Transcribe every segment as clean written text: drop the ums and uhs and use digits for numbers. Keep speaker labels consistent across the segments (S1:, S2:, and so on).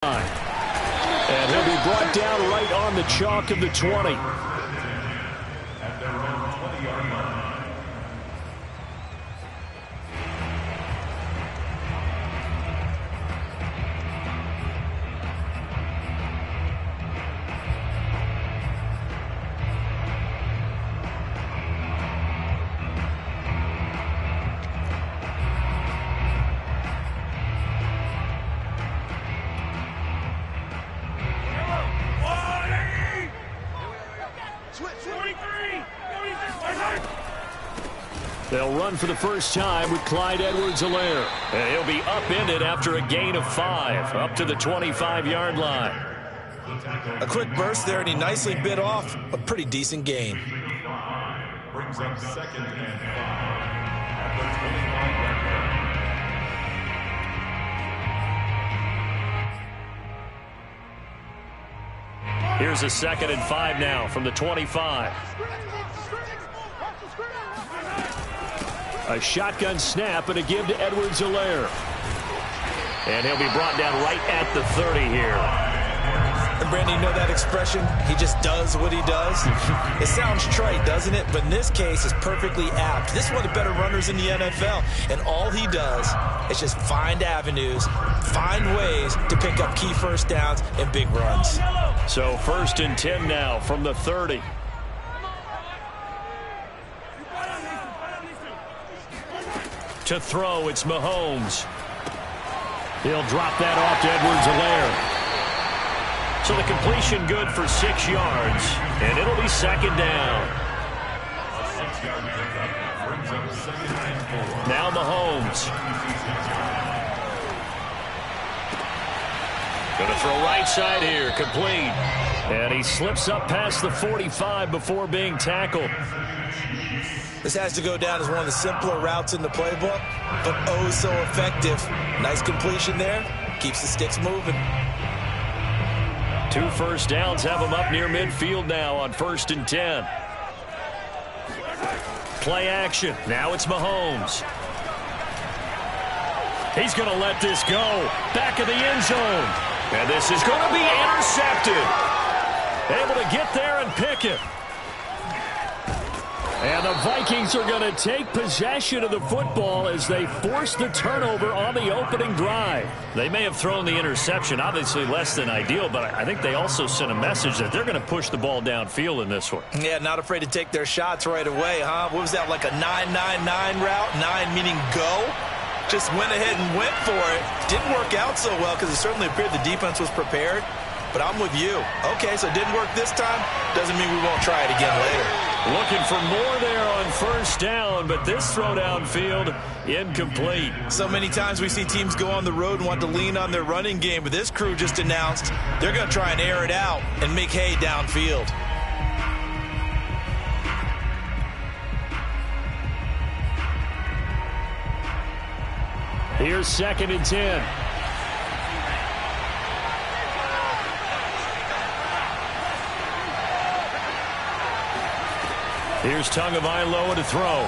S1: And he'll be brought down right on the chalk of the 20.
S2: At their own 20-yard line.
S1: They'll run for the first time with Clyde Edwards-Helaire. And he'll be upended after a gain of 5, up to the 25-yard line.
S3: A quick burst there, and he nicely bit off a pretty decent gain.
S2: Brings up 2nd and 5 at the 25-yard line.
S1: Here's a 2nd and 5 now from the 25. A shotgun snap and a give to Edwards-Helaire. And he'll be brought down right at the 30 here.
S3: And Brandon, you know that expression? He just does what he does. It sounds trite, doesn't it? But in this case, it's perfectly apt. This is one of the better runners in the NFL. And all he does is just find avenues, find ways to pick up key first downs and big runs.
S1: So 1st and 10 now from the 30. To throw, it's Mahomes. He'll drop that off to Edwards-Helaire. So the completion good for 6 yards, and it'll be 2nd down.
S2: A 6-yard pickup brings up 2nd and 4.
S1: Now Mahomes. Going to throw right side here, complete. And he slips up past the 45 before being tackled.
S3: This has to go down as one of the simpler routes in the playbook, but oh so effective. Nice completion there. Keeps the sticks moving.
S1: 2 first downs have him up near midfield now on 1st and 10. Play action. Now it's Mahomes. He's going to let this go. Back of the end zone. And this is going to be intercepted. Able to get there and pick it. And the Vikings are going to take possession of the football as they force the turnover on the opening drive. They may have thrown the interception, obviously less than ideal, but I think they also sent a message that they're going to push the ball downfield in this one.
S3: Yeah, not afraid to take their shots right away, huh? What was that, like a 9-9-9 route? 9 meaning go? Just went ahead and went for it. Didn't work out so well because it certainly appeared the defense was prepared. But I'm with you. Okay, so it didn't work this time. Doesn't mean we won't try it again later.
S1: Looking for more there on 1st down, but this throw downfield, incomplete.
S3: So many times we see teams go on the road and want to lean on their running game, but this crew just announced they're going to try and air it out and make hay downfield.
S1: Here's 2nd and 10. Here's Tagovailoa to throw.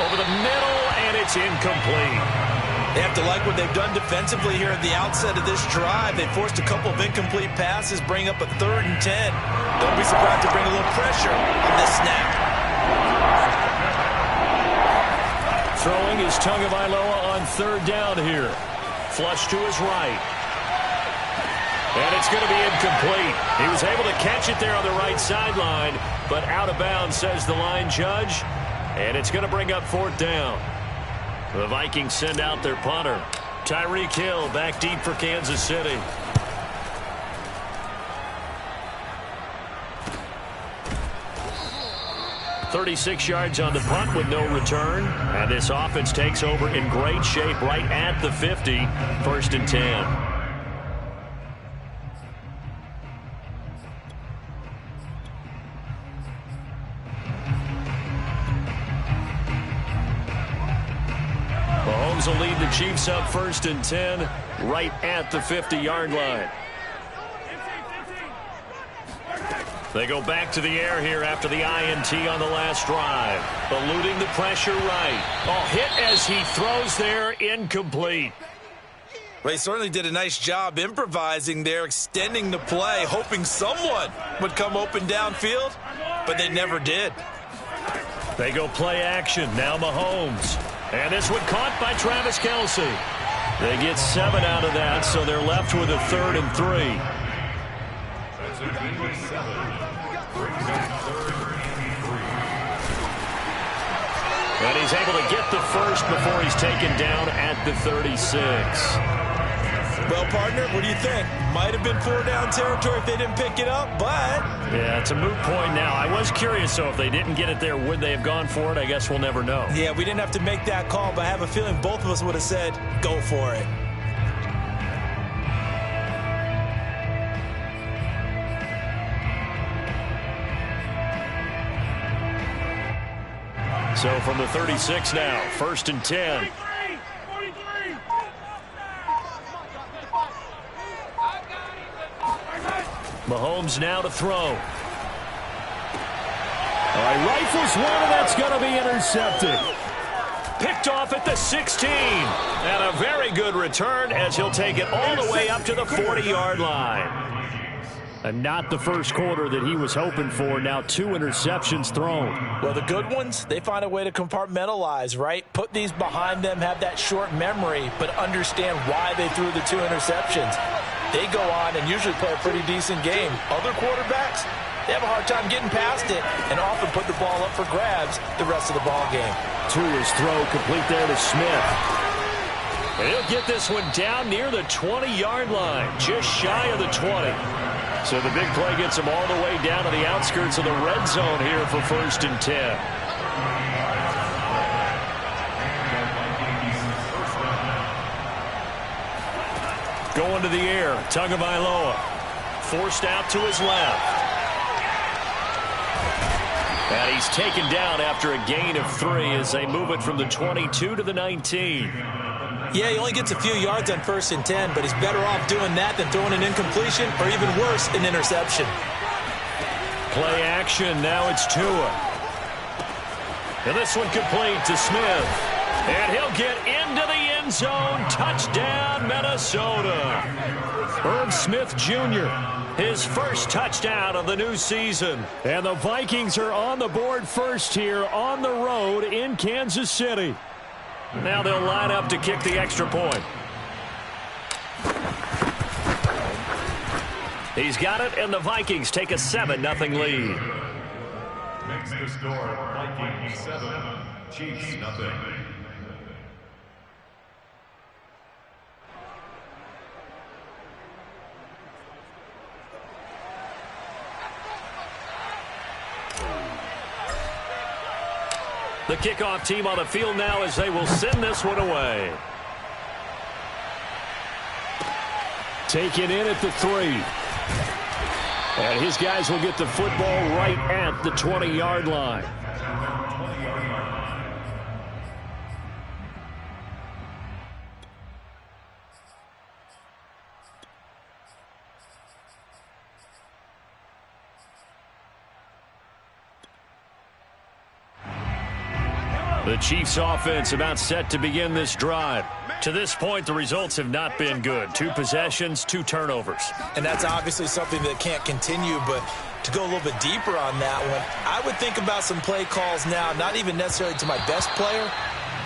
S1: Over the middle, and it's incomplete.
S3: They have to like what they've done defensively here at the outset of this drive. They forced a couple of incomplete passes, bring up a 3rd and 10. Don't be surprised to bring a little pressure on this snap.
S1: Throwing is Tagovailoa on 3rd down here. Flush to his right. And it's going to be incomplete. He was able to catch it there on the right sideline, but out of bounds, says the line judge. And it's going to bring up 4th down. The Vikings send out their punter. Tyreek Hill back deep for Kansas City. "36 yards on the punt with no return. And this offense takes over in great shape right at the 50. 1st and 10. Mahomes will lead the Chiefs up 1st and 10 right at the 50-yard line. They go back to the air here after the INT on the last drive. Eluding the pressure right. Oh, hit as he throws there, incomplete.
S3: Well, he certainly did a nice job improvising there, extending the play, hoping someone would come open downfield, but they never did.
S1: They go play action. Now Mahomes. And this one caught by Travis Kelce. They get 7 out of that, so they're left with a 3rd and 3.
S2: That's a gain of 7. Brings up 3rd and 3.
S1: And he's able to get the first before he's taken down at the 36.
S3: Well, partner, what do you think? Might have been 4-down territory if they didn't pick it up, but...
S1: Yeah, it's a moot point now. I was curious, so if they didn't get it there, would they have gone for it? I guess we'll never know.
S3: Yeah, we didn't have to make that call, but I have a feeling both of us would have said, go for it.
S1: So from the 36 now, 1st and 10. Mahomes now to throw. All right, rifles one, and that's going to be intercepted. Picked off at the 16. And a very good return as he'll take it all the way up to the 40-yard line. And not the first quarter that he was hoping for. Now 2 interceptions thrown.
S3: Well, the good ones, they find a way to compartmentalize, right? Put these behind them, have that short memory, but understand why they threw the 2 interceptions. They go on and usually play a pretty decent game. Other quarterbacks, they have a hard time getting past it and often put the ball up for grabs the rest of the ball game.
S1: To his throw, complete there to Smith. And he'll get this one down near the 20-yard line, just shy of the 20. So the big play gets him all the way down to the outskirts of the red zone here for 1st and 10. Going to the air, Tagovailoa. Forced out to his left. And he's taken down after a gain of 3 as they move it from the 22 to the 19.
S3: Yeah, he only gets a few yards on 1st and 10, but he's better off doing that than throwing an incompletion or even worse, an interception.
S1: Play action, now it's Tua. And this one complete to Smith. And he'll get into the end zone. Touchdown, Minnesota. Irv Smith Jr., his first touchdown of the new season. And the Vikings are on the board first here on the road in Kansas City. Now they'll line up to kick the extra point. He's got it, and the Vikings take a 7-0 lead.
S2: Makes the score Vikings 7, Chiefs 0.
S1: The kickoff team on the field now as they will send this one away. Taken in at the 3. And his guys will get the football right at the 20-yard line. The Chiefs offense about set to begin this drive. To this point, the results have not been good. 2 possessions, 2 turnovers.
S3: And that's obviously something that can't continue, but to go a little bit deeper on that one, I would think about some play calls now, not even necessarily to my best player,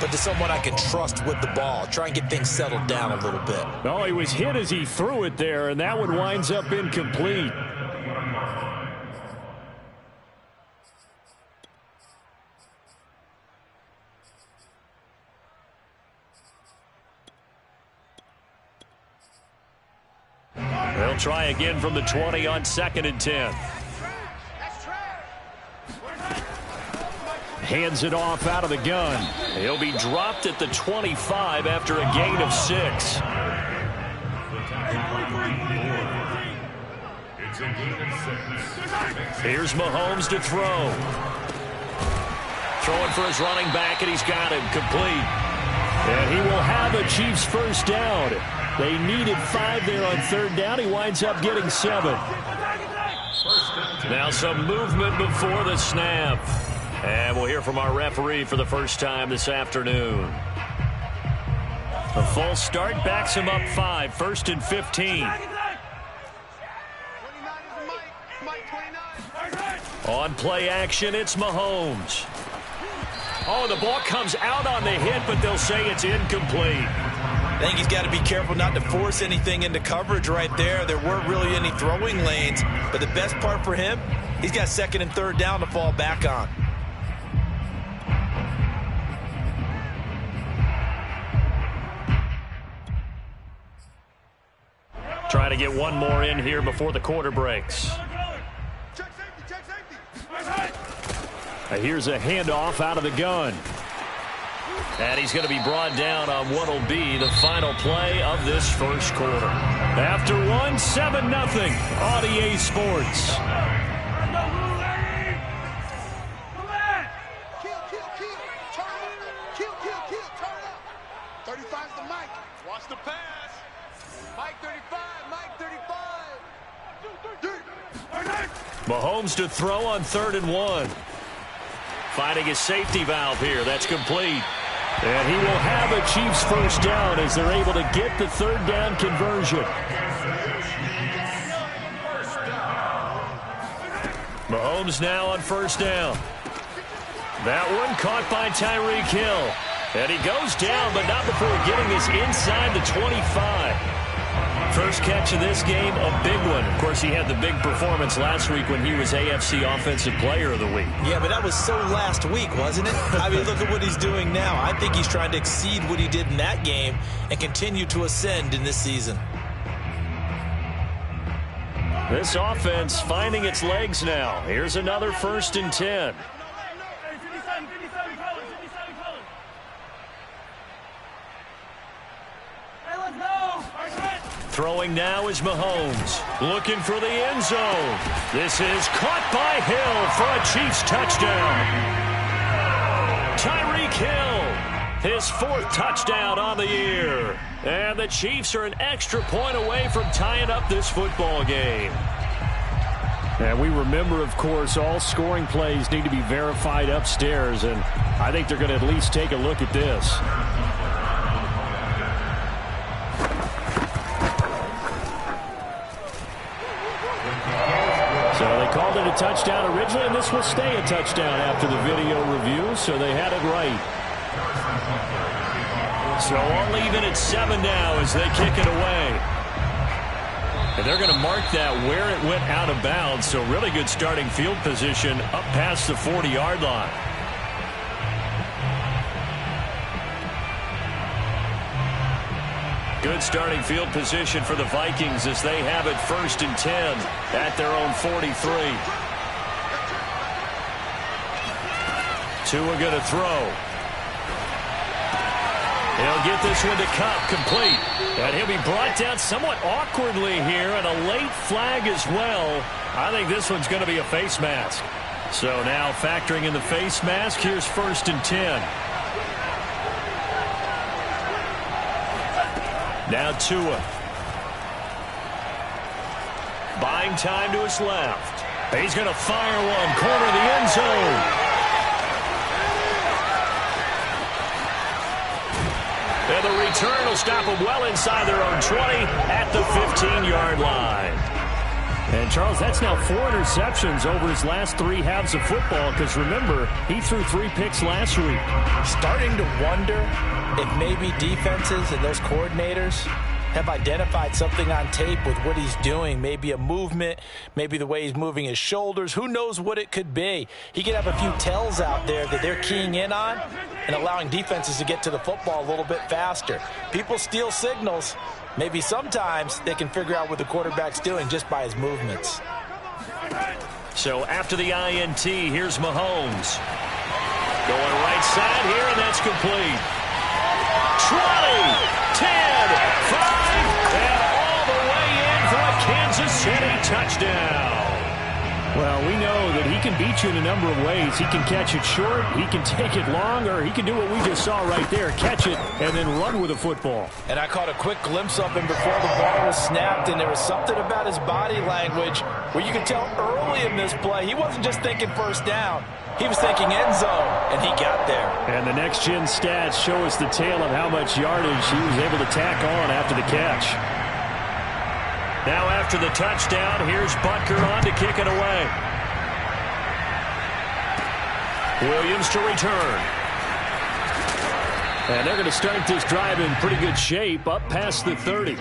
S3: but to someone I can trust with the ball. Try and get things settled down a little bit.
S1: Oh, he was hit as he threw it there, and that one winds up incomplete. They'll try again from the 20 on 2nd and 10. Hands it off out of the gun. He'll be dropped at the 25 after a gain of 6. Here's Mahomes to throw. Throwing for his running back, and he's got him complete. And he will have a Chiefs first down. They needed 5 there on 3rd down. He winds up getting 7. Now some movement before the snap. And we'll hear from our referee for the first time this afternoon. A false start backs him up 5, 1st and 15. On play action, it's Mahomes. Oh, the ball comes out on the hit, but they'll say it's incomplete.
S3: I think he's got to be careful not to force anything into coverage right there. There weren't really any throwing lanes, but the best part for him, he's got 2nd and 3rd down to fall back on.
S1: Trying to get one more in here before the quarter breaks. Here's a handoff out of the gun. And he's going to be brought down on what will be the final play of this first quarter. After one, 7-0 on EA Sports. Mahomes to throw on 3rd and 1. Finding his safety valve here. That's complete. And he will have a Chiefs first down as they're able to get the 3rd down conversion. Mahomes now on 1st down. That one caught by Tyreek Hill. And he goes down, but not before getting this inside the 25. First catch of this game, a big one. Of course, he had the big performance last week when he was AFC Offensive Player of the Week.
S3: Yeah, but that was so last week, wasn't it? I mean, look at what he's doing now. I think he's trying to exceed what he did in that game and continue to ascend in this season.
S1: This offense finding its legs now. Here's another 1st and 10. Throwing now is Mahomes. Looking for the end zone. This is caught by Hill for a Chiefs touchdown. Tyreek Hill, his 4th touchdown on the year. And the Chiefs are an extra point away from tying up this football game. And we remember, of course, all scoring plays need to be verified upstairs. And I think they're going to at least take a look at this. So they called it a touchdown originally, and this will stay a touchdown after the video review, so they had it right. So all even at 7 now as they kick it away. And they're going to mark that where it went out of bounds, so really good starting field position up past the 40-yard line. Good starting field position for the Vikings as they have it 1st and 10 at their own 43. Tua going to throw. He'll get this one to Cup, complete. And he'll be brought down somewhat awkwardly here, and a late flag as well. I think this one's going to be a face mask. So now factoring in the face mask, here's 1st and 10. Now Tua. Buying time to his left. He's going to fire one. Corner of the end zone. And the return will stop them well inside their own 20 at the 15-yard line. And, Charles, that's now 4 interceptions over his last 3 halves of football because, remember, he threw 3 picks last week.
S3: Starting to wonder if maybe defenses and those coordinators have identified something on tape with what he's doing. Maybe a movement, maybe the way he's moving his shoulders. Who knows what it could be? He could have a few tells out there that they're keying in on and allowing defenses to get to the football a little bit faster. People steal signals. Maybe sometimes they can figure out what the quarterback's doing just by his movements.
S1: So after the INT, here's Mahomes. Going right side here, and that's complete. 20, 10, 5, and all the way in for a Kansas City touchdown. Well, we know that he can beat you in a number of ways. He can catch it short, he can take it long, or he can do what we just saw right there, catch it and then run with the football.
S3: And I caught a quick glimpse of him before the ball was snapped, and there was something about his body language where you could tell early in this play he wasn't just thinking first down. He was thinking end zone, and he got there. And the next-gen stats show us the tale of how much yardage he was able to tack on after the catch.
S1: Now after the touchdown, here's Butker on to kick it away. Williams to return. And they're going to start this drive in pretty good shape, up past the 30.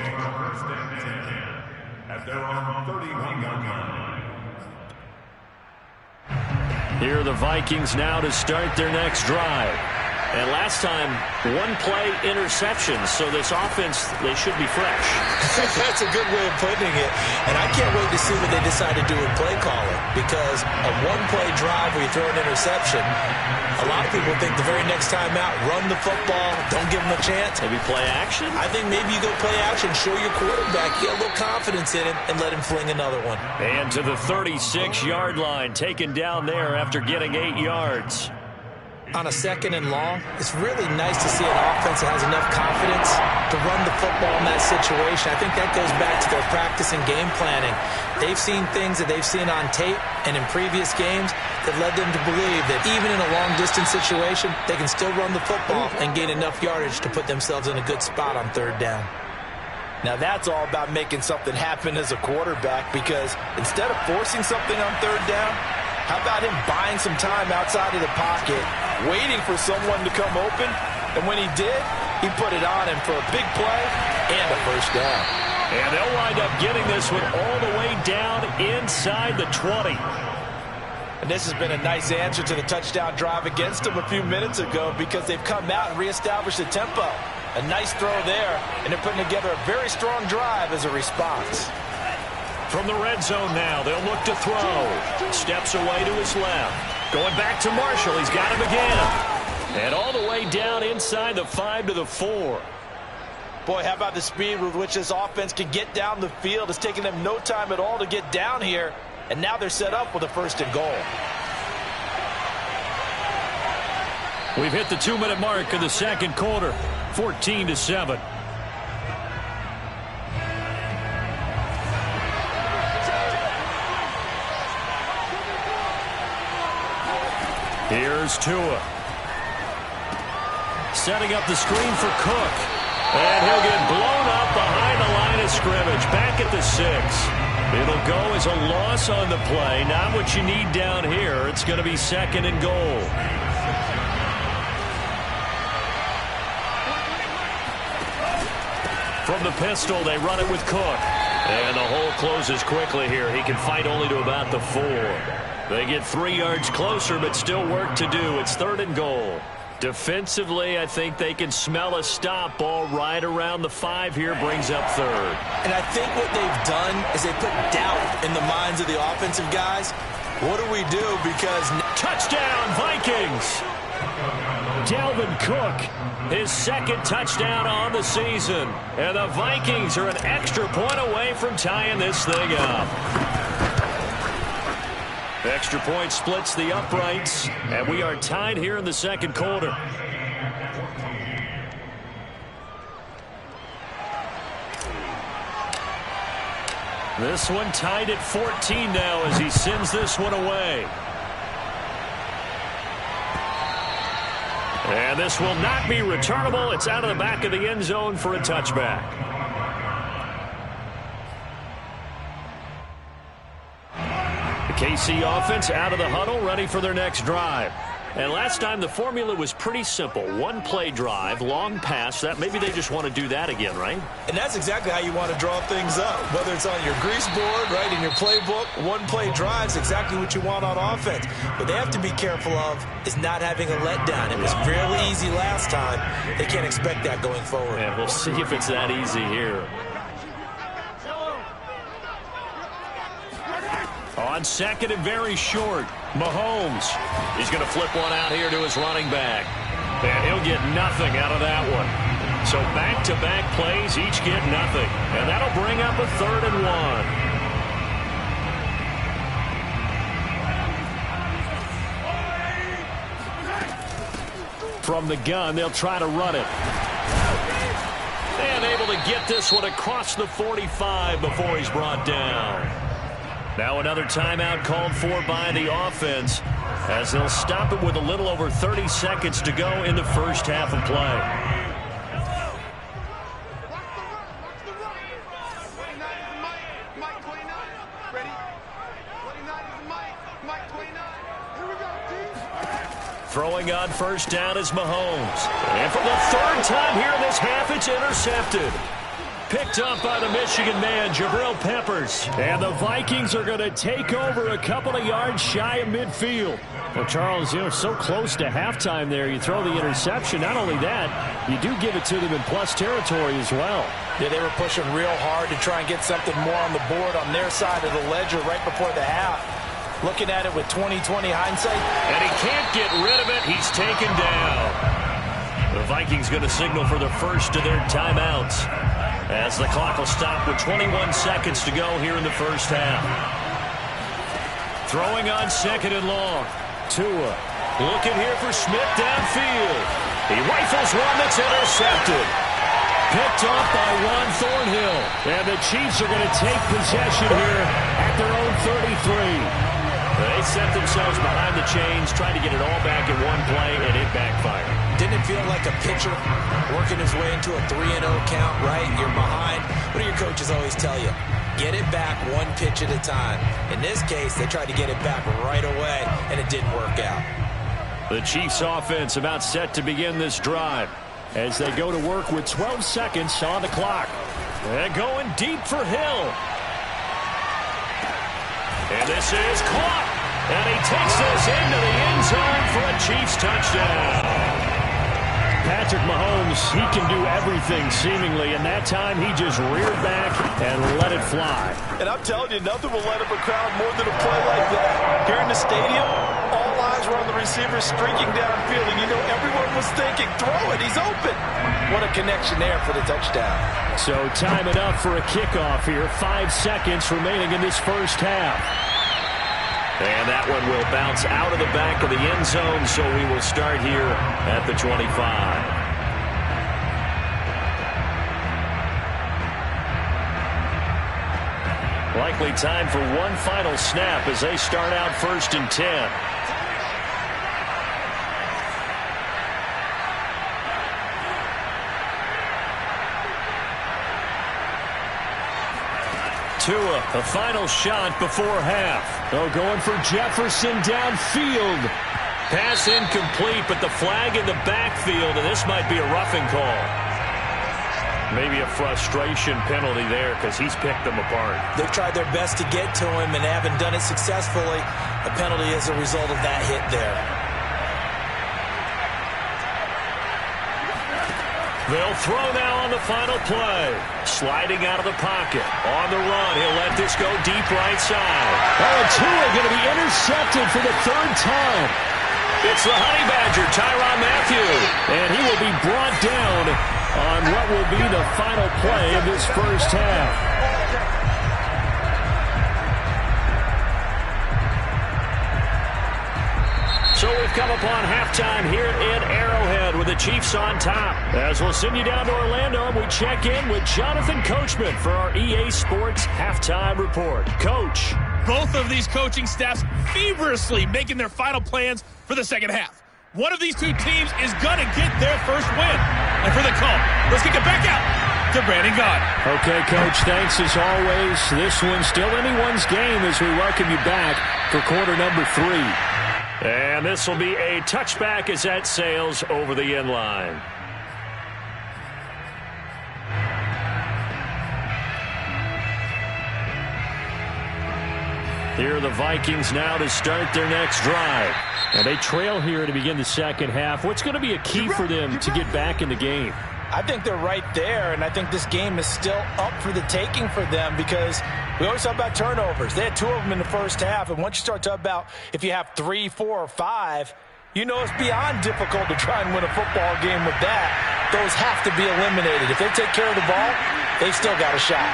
S2: At their own 31-yard.
S1: Here are the Vikings now to start their next drive. And last time, one-play interception, so this offense, they should be fresh.
S3: That's a good way of putting it. And I can't wait to see what they decide to do with play calling, because a one-play drive where you throw an interception, a lot of people think the very next time out, run the football, don't give them a chance.
S1: Maybe play action?
S3: I think maybe you go play action, show your quarterback, get a little confidence in him, and let him fling another one.
S1: And to the 36-yard line, taken down there after getting 8 yards.
S3: On a second and long, it's really nice to see an offense that has enough confidence to run the football in that situation. I think that goes back to their practice and game planning. They've seen things that they've seen on tape and in previous games that led them to believe that even in a long-distance situation, they can still run the football and gain enough yardage to put themselves in a good spot on third down. Now that's all about making something happen as a quarterback, because instead of forcing something on third down, how about him buying some time outside of the pocket, waiting for someone to come open, and when he did, he put it on him for a big play and a first down.
S1: And they'll wind up getting this one all the way down inside the 20.
S3: And this has been a nice answer to the touchdown drive against them a few minutes ago, because they've come out and reestablished the tempo. A nice throw there, and they're putting together a very strong drive as a response.
S1: From the red zone now, they'll look to throw. Steps away to his left. Going back to Marshall. He's got him again. And all the way down inside the 5 to the 4.
S3: Boy, how about the speed with which this offense can get down the field? It's taken them no time at all to get down here. And now they're set up with a first and goal.
S1: We've hit the 2-minute mark of the second quarter. 14-7. Here's Tua. Setting up the screen for Cook. And he'll get blown up behind the line of scrimmage. Back at the 6. It'll go as a loss on the play. Not what you need down here. It's going to be second and goal. From the pistol, they run it with Cook. And the hole closes quickly here. He can fight only to about the 4. They get 3 yards closer, but still work to do. It's third and goal. Defensively, I think they can smell a stop ball right around the 5 here, brings up third.
S3: And I think what they've done is they put doubt in the minds of the offensive guys. What do we do? Because
S1: touchdown, Vikings! Dalvin Cook, his second touchdown on the season. And the Vikings are an extra point away from tying this thing up. Extra point splits the uprights, and we are tied here in the second quarter. This one tied at 14 now as he sends this one away. And this will not be returnable. It's out of the back of the end zone for a touchback. KC offense out of the huddle, ready for their next drive. And last time the formula was pretty simple. One play drive, long pass. That maybe they just want to do that again, right?
S3: And that's exactly how you want to draw things up. Whether it's on your grease board, right, in your playbook, one play drive is exactly what you want on offense. What they have to be careful of is not having a letdown. It was fairly easy last time. They can't expect that going forward.
S1: And we'll see if it's that easy here. On second and very short, Mahomes. He's going to flip one out here to his running back. And he'll get nothing out of that one. So back-to-back plays, each get nothing. And that'll bring up a 3rd and 1. From the gun, they'll try to run it. And able to get this one across the 45 before he's brought down. Now another timeout called for by the offense as they'll stop it with a little over 30 seconds to go in the first half of play. Throwing on first down is Mahomes. And for the third time here in this half, it's intercepted. Picked up by the Michigan man, Jabril Peppers. And the Vikings are going to take over a couple of yards shy of midfield. Well, Charles, you know, so close to halftime there. You throw the interception. Not only that, you do give it to them in plus territory as well.
S3: Yeah, they were pushing real hard to try and get something more on the board on their side of the ledger right before the half. Looking at it with 20/20 hindsight.
S1: And he can't get rid of it. He's taken down. The Vikings going to signal for the first of their timeouts as the clock will stop with 21 seconds to go here in the first half. Throwing on second and long. Tua looking here for Smith downfield. He rifles one that's intercepted. Picked off by Juan Thornhill. And the Chiefs are going to take possession here at their own 33. They set themselves behind the chains, trying to get it all back in one play, and it backfired.
S3: Didn't it feel like a pitcher working his way into a 3-0 count, right? You're behind. What do your coaches always tell you? Get it back one pitch at a time. In this case, they tried to get it back right away, and it didn't work out.
S1: The Chiefs offense about set to begin this drive as they go to work with 12 seconds on the clock. They're going deep for Hill. And this is caught. And he takes this into the end zone for a Chiefs touchdown. Patrick Mahomes, he can do everything seemingly, and that time he just reared back and let it fly.
S3: And I'm telling you, nothing will light up a crowd more than a play like that. Here in the stadium, all eyes were on the receiver streaking downfield, and you know everyone was thinking, throw it, he's open. What a connection there for the touchdown.
S1: So time it up for a kickoff here. 5 seconds remaining in this first half. And that one will bounce out of the back of the end zone, so we will start here at the 25. Likely time for one final snap as they start out 1st and 10. Tua, the final shot before half. Oh, going for Jefferson downfield. Pass incomplete, but the flag in the backfield, and this might be a roughing call. Maybe a frustration penalty there because he's picked them apart.
S3: They've tried their best to get to him and haven't done it successfully. A penalty is a result of that hit there.
S1: They'll throw now on the final play. Sliding out of the pocket. On the run, he'll let this go deep right side. Oh, and Tua going to be intercepted for the 3rd time. It's the Honey Badger, Tyrann Mathieu. And he will be brought down on what will be the final play of this first half. So we've come upon halftime here in Arrowhead with the Chiefs on top. As we'll send you down to Orlando, and we check in with Jonathan Coachman for our EA Sports Halftime Report. Coach.
S4: Both of these coaching staffs feverishly making their final plans for the second half. One of these two teams is going to get their first win. And for the call, let's kick it back out to Brandon Gaudin.
S1: Okay, Coach, thanks as always. This one's still anyone's game as we welcome you back for quarter number 3. And this will be a touchback as that sails over the end line. Here are the Vikings now to start their next drive. And they trail here to begin the second half. What's going to be a key for them to get back in the game?
S3: I think they're right there, and I think this game is still up for the taking for them because we always talk about turnovers. They had 2 of them in the first half, and once you start talking about if you have 3, 4, or 5, you know it's beyond difficult to try and win a football game with that. Those have to be eliminated. If they take care of the ball, they've still got a shot.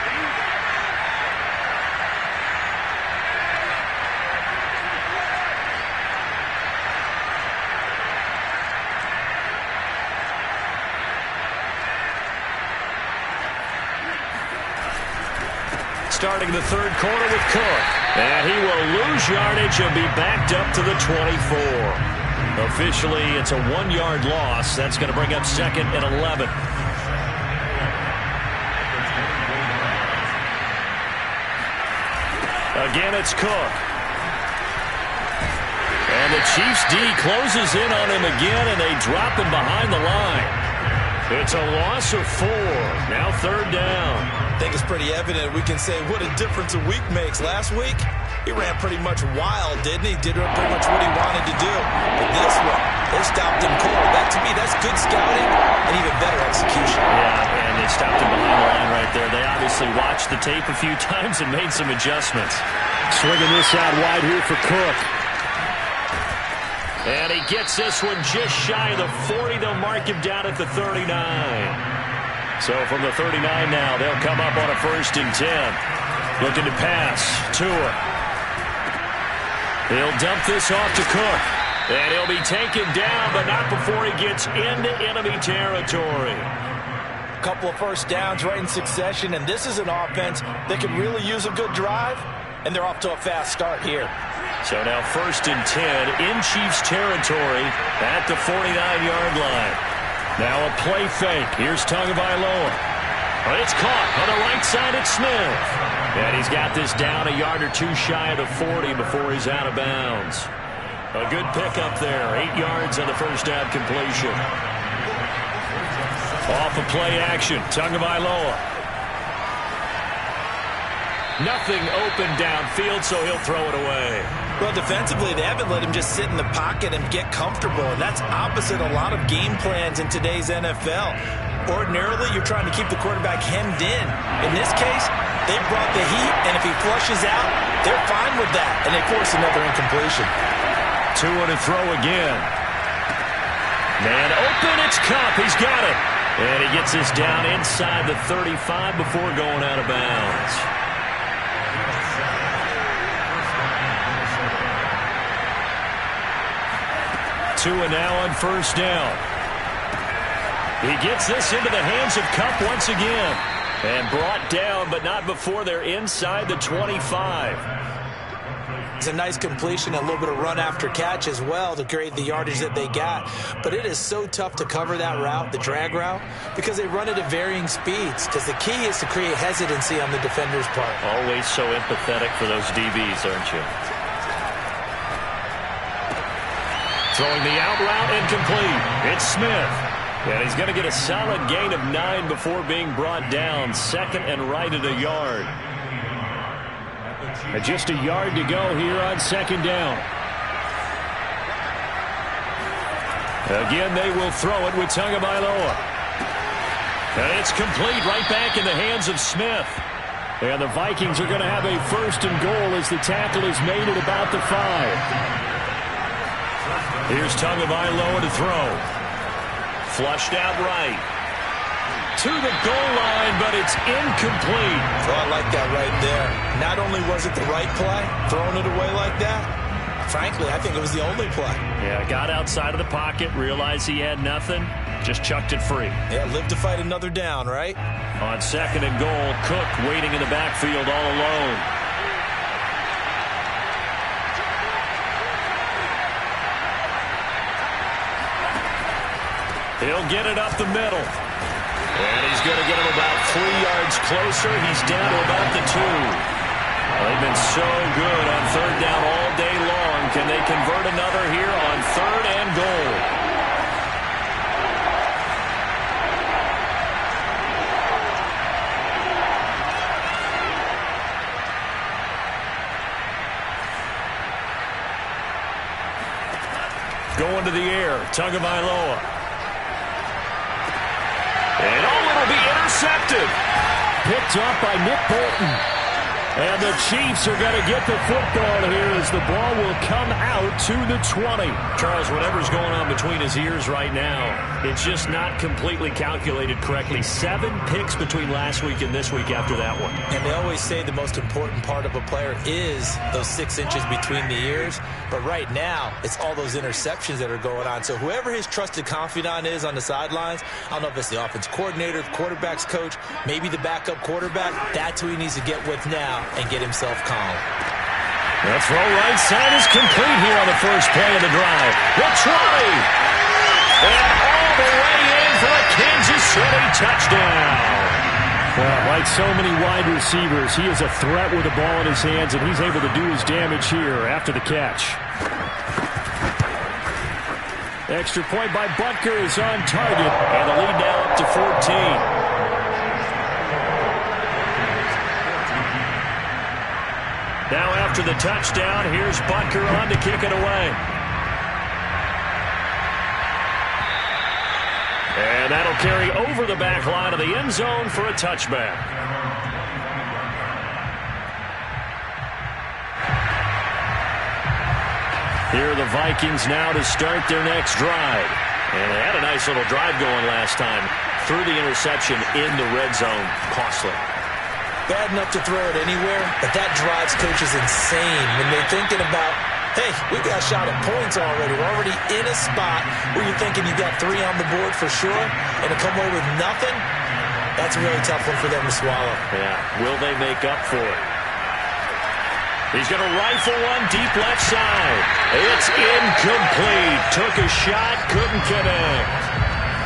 S1: Starting the third quarter with Cook. And he will lose yardage and be backed up to the 24. Officially, it's a 1-yard loss. That's going to bring up 2nd and 11. Again, it's Cook. And the Chiefs' D closes in on him again, and they drop him behind the line. It's a loss of 4. Now 3rd down.
S3: I think it's pretty evident. We can say what a difference a week makes. Last week, he ran pretty much wild, didn't he? Did pretty much what he wanted to do. But this one, they stopped him cold. That, to me, that's good scouting and even better execution.
S1: Yeah, and they stopped him behind the line right there. They obviously watched the tape a few times and made some adjustments. Swinging this out wide here for Cook. And he gets this one just shy of the 40. They'll mark him down at the 39. So from the 39 now, they'll come up on a 1st and 10. Looking to pass. Tua. He'll dump this off to Cook. And he'll be taken down, but not before he gets into enemy territory.
S3: A couple of 1st downs right in succession, and this is an offense that can really use a good drive, and they're off to a fast start here.
S1: So now 1st and 10 in Chiefs territory at the 49-yard line. Now a play fake. Here's Tagovailoa. But it's caught on the right side at Smith. And he's got this down a yard or 2 shy of the 40 before he's out of bounds. A good pickup there. 8 yards on the 1st down completion. Off of play action. Tagovailoa. Nothing open downfield, so he'll throw it away.
S3: Well, defensively, they haven't let him just sit in the pocket and get comfortable, and that's opposite a lot of game plans in today's NFL. Ordinarily, you're trying to keep the quarterback hemmed in. In this case, they brought the heat, and if he flushes out, they're fine with that, and they force another incompletion.
S1: Tua to throw again. Man open, it's Kupp. He's got it. And he gets this down inside the 35 before going out of bounds. Tua now on 1st down. He gets this into the hands of Kupp once again. And brought down, but not before they're inside the 25.
S3: It's a nice completion, a little bit of run after catch as well to create the yardage that they got. But it is so tough to cover that route, the drag route, because they run it at varying speeds. Because the key is to create hesitancy on the defender's part.
S1: Always so empathetic for those DBs, aren't you? Throwing the out route incomplete. It's Smith. And he's going to get a solid gain of 9 before being brought down. 2nd and right at a yard. And just a yard to go here on 2nd down. Again, they will throw it with Tagovailoa. And it's complete right back in the hands of Smith. And the Vikings are going to have a 1st and goal as the tackle is made at about the 5. Here's Tagovailoa to throw. Flushed out right. To the goal line, but it's incomplete.
S3: Oh, I like that right there. Not only was it the right play, throwing it away like that, frankly, I think it was the only play.
S1: Yeah, got outside of the pocket, realized he had nothing, just chucked it free.
S3: Yeah, live to fight another down, right?
S1: On 2nd and goal, Cook waiting in the backfield all alone. He'll get it up the middle. And he's going to get him about 3 yards closer. He's down to about the 2. They've been so good on 3rd down all day long. Can they convert another here on 3rd and goal? Going to the air, Tagovailoa. And it'll be intercepted. Picked up by Nick Bolton. And the Chiefs are going to get the football here as the ball will come out to the 20. Charles, whatever's going on between his ears right now, it's just not completely calculated correctly. 7 picks between last week and this week after that one.
S3: And they always say the most important part of a player is those 6 inches between the ears. But right now, it's all those interceptions that are going on. So whoever his trusted confidant is on the sidelines, I don't know if it's the offense coordinator, the quarterback's coach, maybe the backup quarterback, that's who he needs to get with now and get himself calm.
S1: The throw right side is complete here on the first play of the drive. The try! And all the way in for a Kansas City touchdown. Well, like so many wide receivers, he is a threat with the ball in his hands, and he's able to do his damage here after the catch. Extra point by Butker is on target, and the lead now up to 14. Now after the touchdown, here's Butker on to kick it away. And that'll carry over the back line of the end zone for a touchback. Here are the Vikings now to start their next drive. And they had a nice little drive going last time. Through the interception in the red zone. Costly.
S3: Bad enough to throw it anywhere, but that drives coaches insane when they're thinking about, hey, we got a shot at points already. We're already in a spot where you're thinking you got 3 on the board for sure, and to come away with nothing, that's a really tough one for them to swallow.
S1: Yeah, will they make up for it? He's going to rifle one deep left side. It's incomplete. Took a shot, couldn't connect.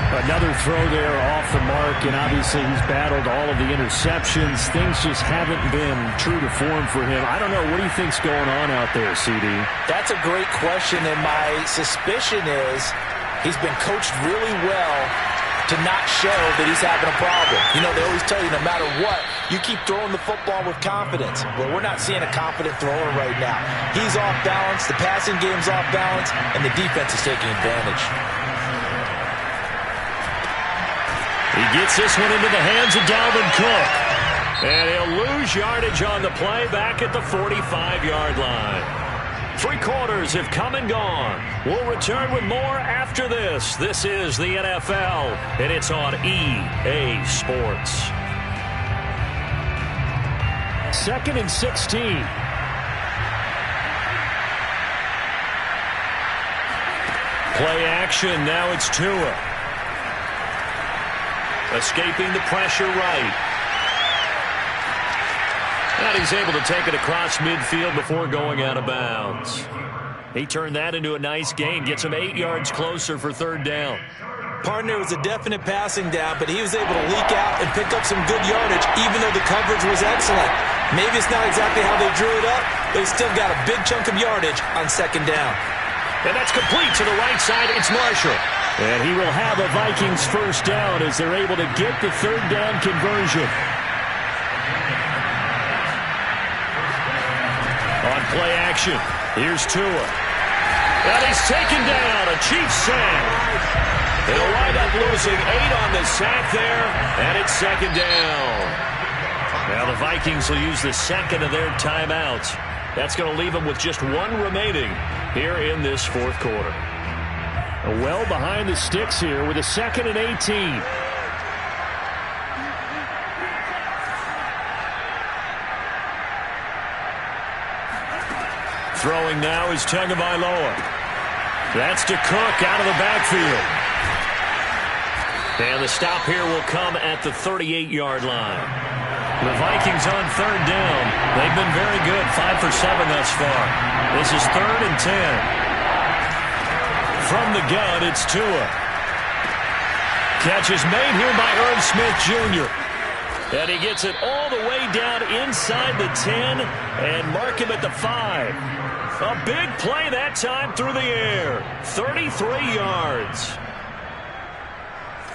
S1: Another throw there off the mark, and obviously he's battled all of the interceptions. Things just haven't been true to form for him. I don't know. What do you think's going on out there, CD?
S3: That's a great question, and my suspicion is he's been coached really well to not show that he's having a problem. You know, they always tell you no matter what, you keep throwing the football with confidence. Well, we're not seeing a confident thrower right now. He's off balance, the passing game's off balance, and the defense is taking advantage.
S1: He gets this one into the hands of Dalvin Cook. And he'll lose yardage on the play back at the 45-yard line. 3 quarters have come and gone. We'll return with more after this. This is the NFL, and it's on EA Sports. 2nd and 16. Play action. Now it's Tua. Escaping the pressure right. And he's able to take it across midfield before going out of bounds. He turned that into a nice gain. Gets him 8 yards closer for 3rd down.
S3: Partner was a definite passing down, but he was able to leak out and pick up some good yardage, even though the coverage was excellent. Maybe it's not exactly how they drew it up, but he's still got a big chunk of yardage on 2nd down.
S1: And that's complete to the right side. It's Marshall. And he will have a Vikings 1st down as they're able to get the 3rd down conversion. On play action, here's Tua. And he's taken down, a Chiefs sack. They'll wind up losing 8 on the sack there, and it's 2nd down. Now the Vikings will use the 2nd of their timeouts. That's going to leave them with just 1 remaining here in this 4th quarter. Well behind the sticks here with a 2nd and 18. Throwing now is Tagovailoa. That's to Cook out of the backfield. And the stop here will come at the 38-yard line. The Vikings on 3rd down. They've been very good, 5 for 7 thus far. This is 3rd and 10. From the gun, it's Tua. Catch is made here by Irv Smith Jr. And he gets it all the way down inside the 10 and mark him at the 5. A big play that time through the air. 33 yards.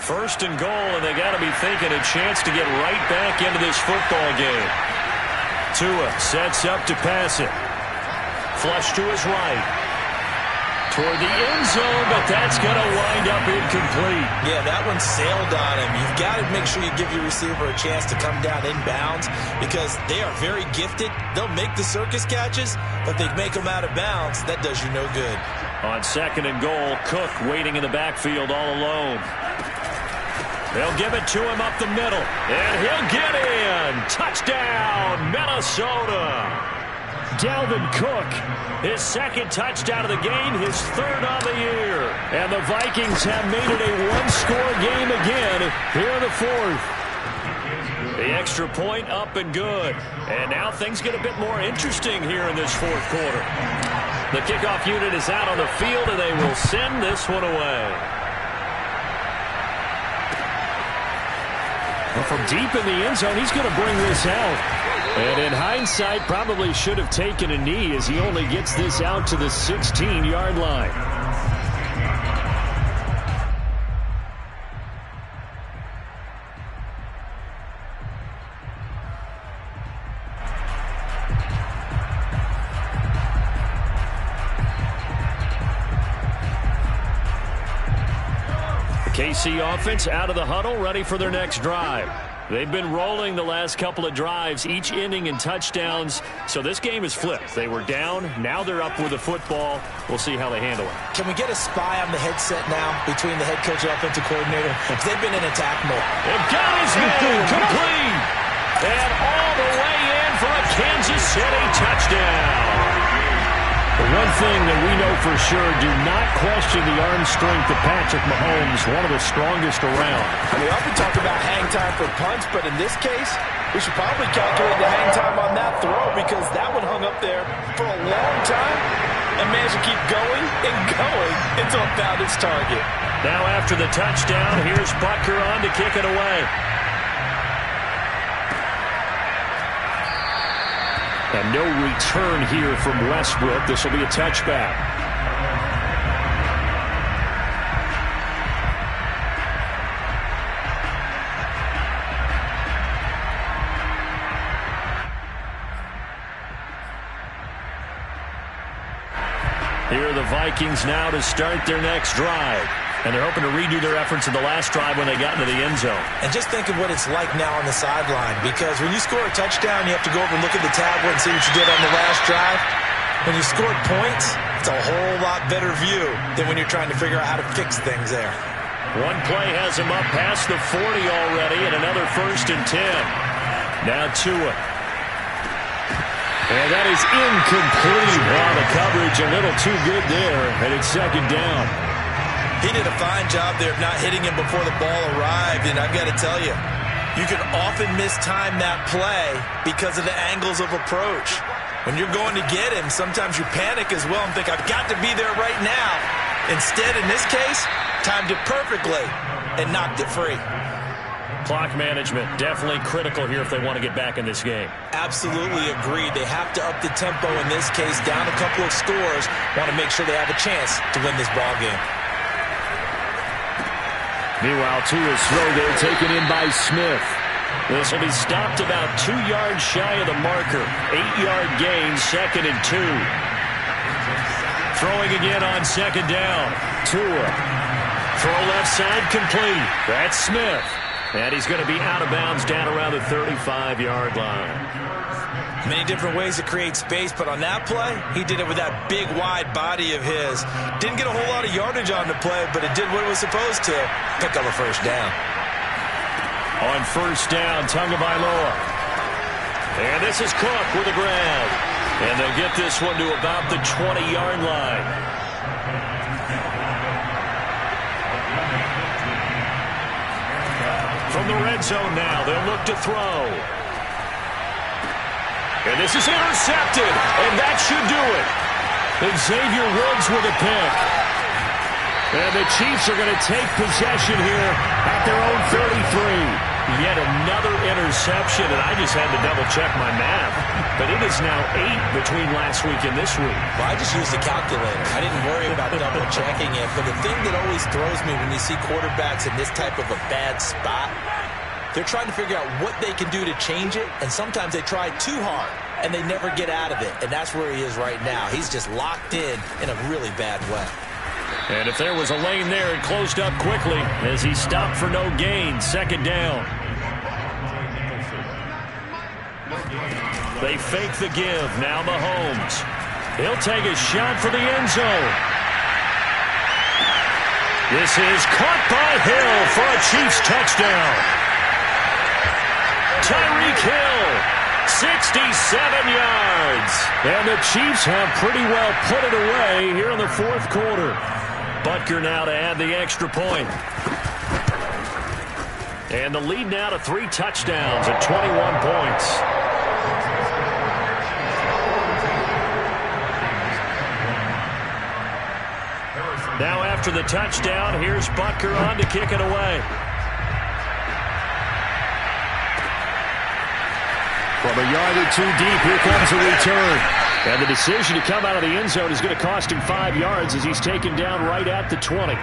S1: 1st and goal, and they got to be thinking a chance to get right back into this football game. Tua sets up to pass it. Flush to his right. toward the end zone, but that's going to wind up incomplete.
S3: Yeah, that one sailed on him. You've got to make sure you give your receiver a chance to come down inbounds because they are very gifted. They'll make the circus catches, but they make them out of bounds. That does you no good.
S1: On 2nd and goal, Cook waiting in the backfield all alone. They'll give it to him up the middle, and he'll get in. Touchdown, Minnesota. Dalvin Cook, his 2nd touchdown of the game, his 3rd on the year. And the Vikings have made it a one-score game again here in the 4th. The extra point up and good. And now things get a bit more interesting here in this 4th quarter. The kickoff unit is out on the field, and they will send this one away. Well, from deep in the end zone, he's going to bring this out. And in hindsight, probably should have taken a knee as he only gets this out to the 16-yard line. KC offense out of the huddle, ready for their next drive. They've been rolling the last couple of drives, each inning in touchdowns, so this game is flipped. They were down, now they're up with the football. We'll see how they handle it.
S3: Can we get a spy on the headset now between the head coach and offensive coordinator? Because they've been in attack mode.
S1: They've got his man complete. And all the way in for a Kansas City touchdown. The one thing that we know for sure, do not question the arm strength of Patrick Mahomes, one of the strongest around.
S3: I mean, often talk about hang time for punts, but in this case, we should probably calculate the hang time on that throw because that one hung up there for a long time and managed to keep going and going until it found its target.
S1: Now after the touchdown, here's Butker on to kick it away. And no return here from Westbrook. This will be a touchback. Here are the Vikings now to start their next drive. And they're hoping to redo their efforts in the last drive when they got into the end zone.
S3: And just think of what it's like now on the sideline. Because when you score a touchdown, you have to go over and look at the tablet and see what you did on the last drive. When you scored points, it's a whole lot better view than when you're trying to figure out how to fix things there.
S1: One play has him up past the 40 already, and another 1st and 10. Now Tua. And that is incomplete. Wow, the coverage a little too good there, and it's 2nd down.
S3: He did a fine job there of not hitting him before the ball arrived, and I've got to tell you, you can often mistime that play because of the angles of approach. When you're going to get him, sometimes you panic as well and think, I've got to be there right now. Instead, in this case, timed it perfectly and knocked it free.
S1: Clock management, definitely critical here if they want to get back in this game.
S3: Absolutely agreed. They have to up the tempo in this case, down a couple of scores, want to make sure they have a chance to win this ball game.
S1: Meanwhile, Tua's throw there taken in by Smith. This will be stopped about 2 yards shy of the marker. 8-yard gain, 2nd and 2. Throwing again on 2nd down. Tua. Throw left side complete. That's Smith. And he's going to be out of bounds down around the 35-yard line.
S3: Many different ways to create space, but on that play, he did it with that big, wide body of his. Didn't get a whole lot of yardage on the play, but it did what it was supposed to. Pick up a 1st down.
S1: On 1st down, Tagovailoa. And this is Cook with a grab. And they'll get this one to about the 20-yard line. From the red zone now, they'll look to throw. And this is intercepted, and that should do it. And Xavier Woods with a pick. And the Chiefs are going to take possession here at their own 33. Yet another interception, and I just had to double-check my math. But it is now 8 between last week and this week.
S3: Well, I just used a calculator. I didn't worry about double-checking it. But the thing that always throws me when you see quarterbacks in this type of a bad spot, they're trying to figure out what they can do to change it, and sometimes they try too hard, and they never get out of it. And that's where he is right now. He's just locked in a really bad way.
S1: And if there was a lane there, it closed up quickly as he stopped for no gain. Second down. They fake the give. Now Mahomes. He'll take a shot for the end zone. This is caught by Hill for a Chiefs touchdown. Tyreek Hill, 67 yards. And the Chiefs have pretty well put it away here in the fourth quarter. Butker now to add the extra point. And the lead now to 3 touchdowns at 21 points. Now after the touchdown, here's Butker on to kick it away. From a yard or 2 deep, here comes a return. And the decision to come out of the end zone is going to cost him 5 yards as he's taken down right at the 20.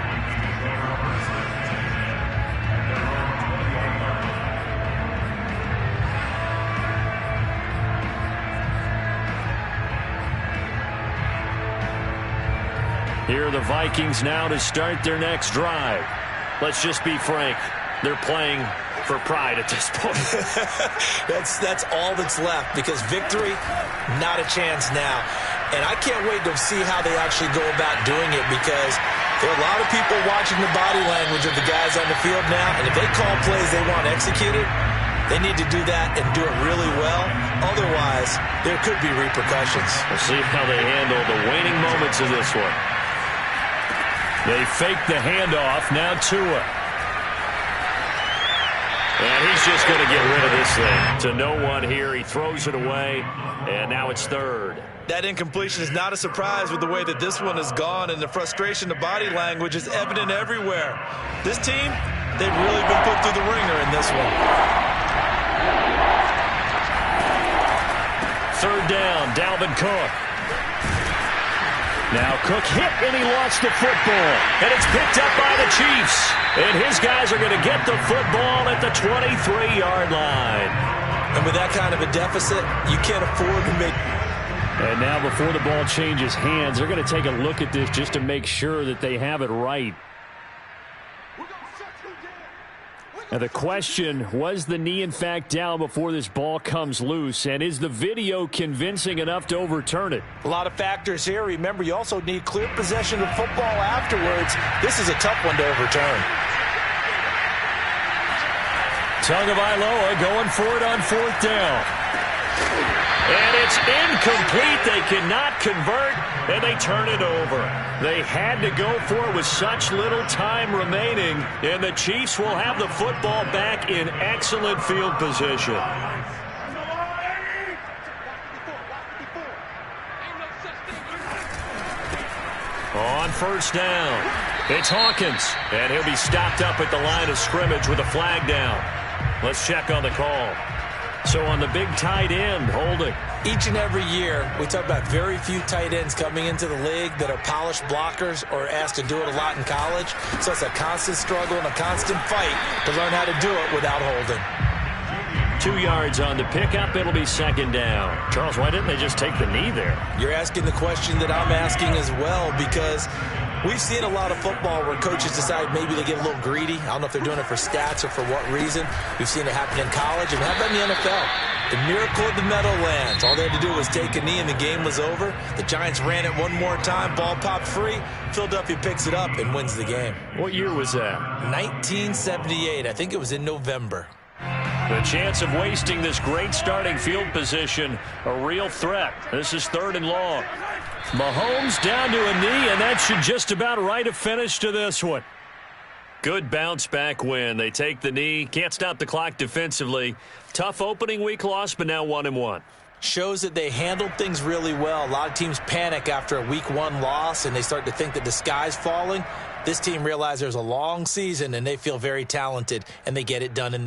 S1: Here are the Vikings now to start their next drive. Let's just be frank. They're playing for pride at this point.
S3: That's all that's left, because victory, not a chance now. And I can't wait to see how they actually go about doing it, because there are a lot of people watching the body language of the guys on the field now, and if they call plays they want executed, they need to do that and do it really well. Otherwise, there could be repercussions.
S1: We'll see how they handle the waning moments of this one. They fake the handoff. Now Tua. And he's just going to get rid of this thing. To no one here. He throws it away. And now it's third.
S3: That incompletion is not a surprise with the way that this one has gone. And the frustration, the body language is evident everywhere. This team, they've really been put through the ringer in this one.
S1: Third down. Dalvin Cook. Now Cook hit and he lost the football. And it's picked up by the Chiefs. And his guys are going to get the football at the 23-yard line.
S3: And with that kind of a deficit, you can't afford to make...
S1: And now before the ball changes hands, they're going to take a look at this just to make sure that they have it right. Now the question, was the knee in fact down before this ball comes loose? And is the video convincing enough to overturn it?
S3: A lot of factors here. Remember, you also need clear possession of football afterwards. This is a tough one to overturn.
S1: Tagovailoa going for it on fourth down. And it's incomplete. They cannot convert, and they turn it over. They had to go for it with such little time remaining, and the Chiefs will have the football back in excellent field position. On first down, it's Hawkins, and he'll be stopped up at the line of scrimmage with a flag down. Let's check on the call. So on the big tight end, holding.
S3: Each and every year, we talk about very few tight ends coming into the league that are polished blockers or asked to do it a lot in college. So it's a constant struggle and a constant fight to learn how to do it without holding.
S1: 2 yards on the pickup. It'll be second down. Charles, why didn't they just take the knee there?
S3: You're asking the question that I'm asking as well, because we've seen a lot of football where coaches decide maybe they get a little greedy. I don't know if they're doing it for stats or for what reason. We've seen it happen in college, and how about in the NFL? The miracle of the Meadowlands. All they had to do was take a knee, and the game was over. The Giants ran it one more time. Ball popped free. Philadelphia picks it up and wins the game.
S1: What year was that?
S3: 1978. I think it was in November.
S1: The chance of wasting this great starting field position, a real threat. This is third and long. Mahomes down to a knee, and that should just about write a finish to this one. Good bounce back win. They take the knee. Can't stop the clock defensively. Tough opening week loss, but now 1-1.
S3: Shows that they handled things really well. A lot of teams panic after a week 1 loss, and they start to think that the sky's falling. This team realizes there's a long season, and they feel very talented, and they get it done in